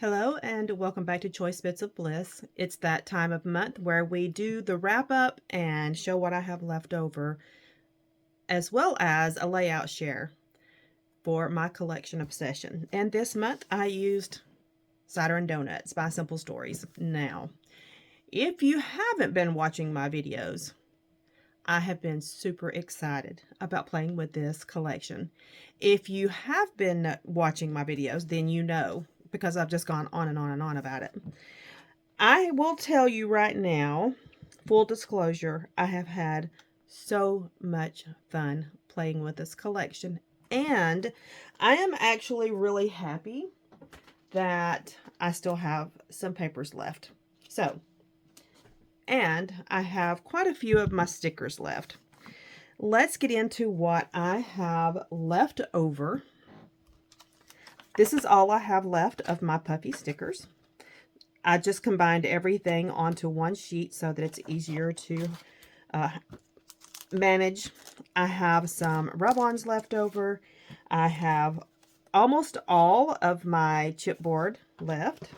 Hello and welcome back to Choice Bits of Bliss. It's that time of month where we do the wrap up and show what I have left over, as well as a layout share for my collection obsession. And this month I used Cider and Donuts by Simple Stories. Now, if you haven't been watching my videos, I have been super excited about playing with this collection. If you have been watching my videos, then you know, because I've just gone on and on and on about it. I will tell you right now, full disclosure, I have had so much fun playing with this collection. And I am actually really happy that I still have some papers left. So, and I have quite a few of my stickers left. Let's get into what I have left over. This is all I have left of my puffy stickers. I just combined everything onto one sheet so that it's easier to manage. I have some rub-ons left over. I have almost all of my chipboard left.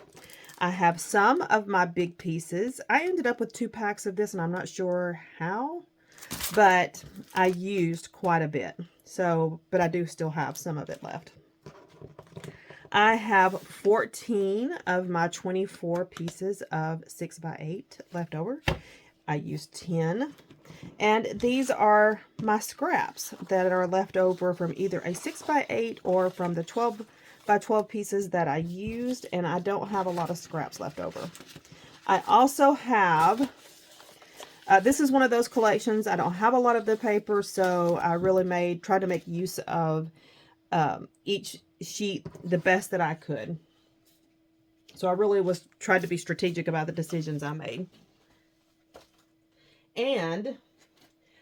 I have some of my big pieces. I ended up with 2 packs of this, and I'm not sure how, but I used quite a bit. So, but I do still have some of it left. I have 14 of my 24 pieces of 6x8 left over. I used 10. And these are my scraps that are left over from either a 6x8 or from the 12x12 pieces that I used. And I don't have a lot of scraps left over. I also have, this is one of those collections. I don't have a lot of the paper, so I really tried to make use of each sheet the best that I could. So I really tried to be strategic about the decisions I made. And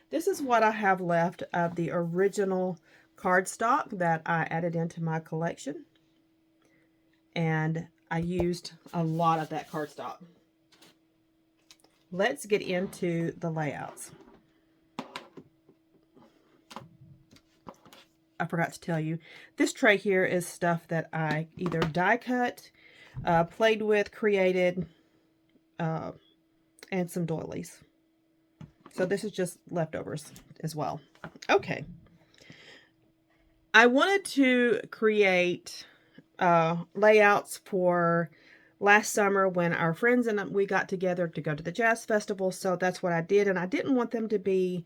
this is what I have left of the original cardstock that I added into my collection. And I used a lot of that cardstock. Let's get into the layouts. I forgot to tell you, this tray here is stuff that I either die cut, played with, created, and some doilies. So this is just leftovers as well. Okay. I wanted to create layouts for last summer when our friends and we got together to go to the jazz festival. So that's what I did. And I didn't want them to be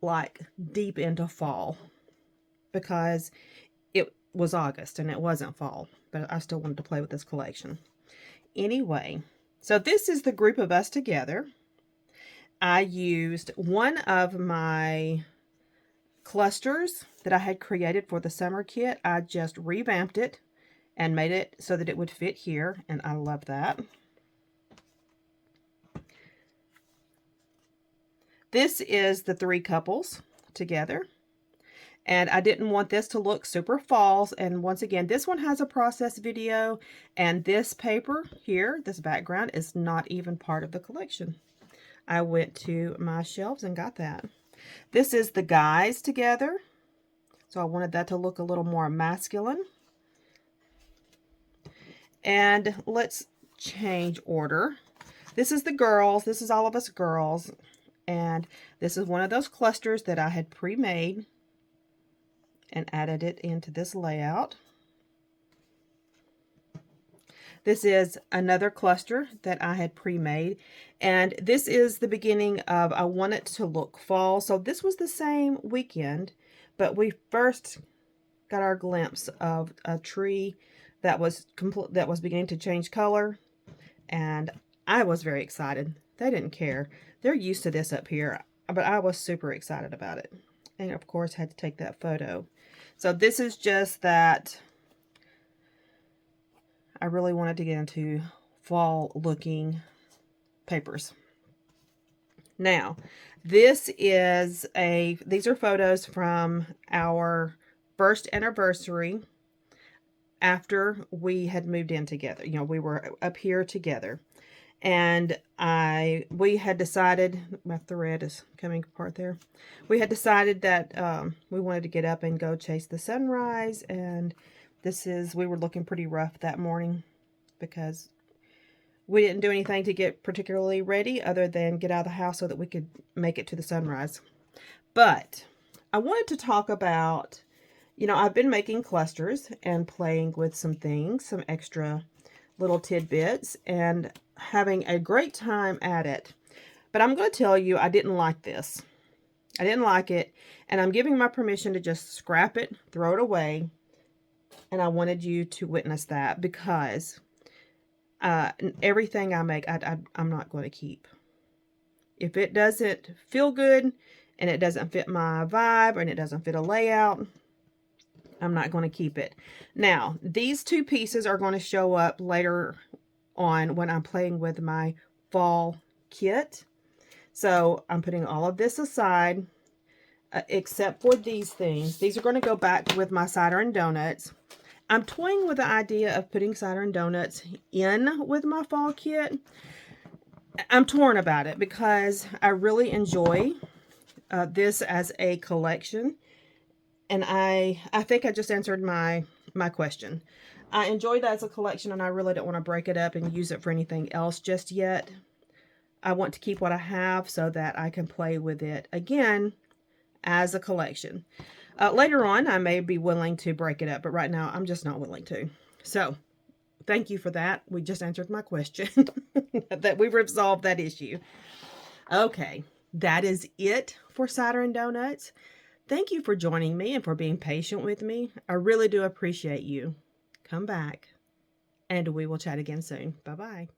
like deep into fall because it was August and it wasn't fall, but I still wanted to play with this collection. Anyway, so this is the group of us together. I used one of my clusters that I had created for the summer kit. I just revamped it and made it so that it would fit here, and I love that. This is the 3 couples together. And I didn't want this to look super false. And once again, this one has a process video. And this paper here, this background, is not even part of the collection. I went to my shelves and got that. This is the guys together. So I wanted that to look a little more masculine. And let's change order. This is the girls. This is all of us girls. And this is one of those clusters that I had pre-made and added it into this layout. This is another cluster that I had pre-made. And this is the beginning of, I want it to look fall. So this was the same weekend, but we first got our glimpse of a tree that was beginning to change color. And I was very excited. They didn't care. They're used to this up here, but I was super excited about it. And of course, had to take that photo. So this is just that I really wanted to get into fall looking papers. Now, these are photos from our first anniversary after we had moved in together. You know, we were up here together. And we had decided, my thread is coming apart there. We had decided that we wanted to get up and go chase the sunrise and We were looking pretty rough that morning because we didn't do anything to get particularly ready other than get out of the house so that we could make it to the sunrise. But I wanted to talk about, I've been making clusters and playing with some things, some extra little tidbits, and having a great time at it. But I'm going to tell you, I didn't like this. I didn't like it, and I'm giving my permission to just scrap it, throw it away, and I wanted you to witness that because everything I make, I'm not going to keep. If it doesn't feel good and it doesn't fit my vibe and it doesn't fit a layout, I'm not going to keep it. Now, these two pieces are going to show up later on when I'm playing with my fall kit. So I'm putting all of this aside, except for these things. These are going to go back with my cider and donuts. I'm toying with the idea of putting cider and donuts in with my fall kit. I'm torn about it because I really enjoy this as a collection. And I think I just answered my question. I enjoy that as a collection, and I really don't want to break it up and use it for anything else just yet. I want to keep what I have so that I can play with it again as a collection. Later on, I may be willing to break it up, but right now I'm just not willing to. So, thank you for that. We just answered my question, that we resolved that issue. Okay, that is it for Cider and Donuts. Thank you for joining me and for being patient with me. I really do appreciate you. Come back, and we will chat again soon. Bye-bye.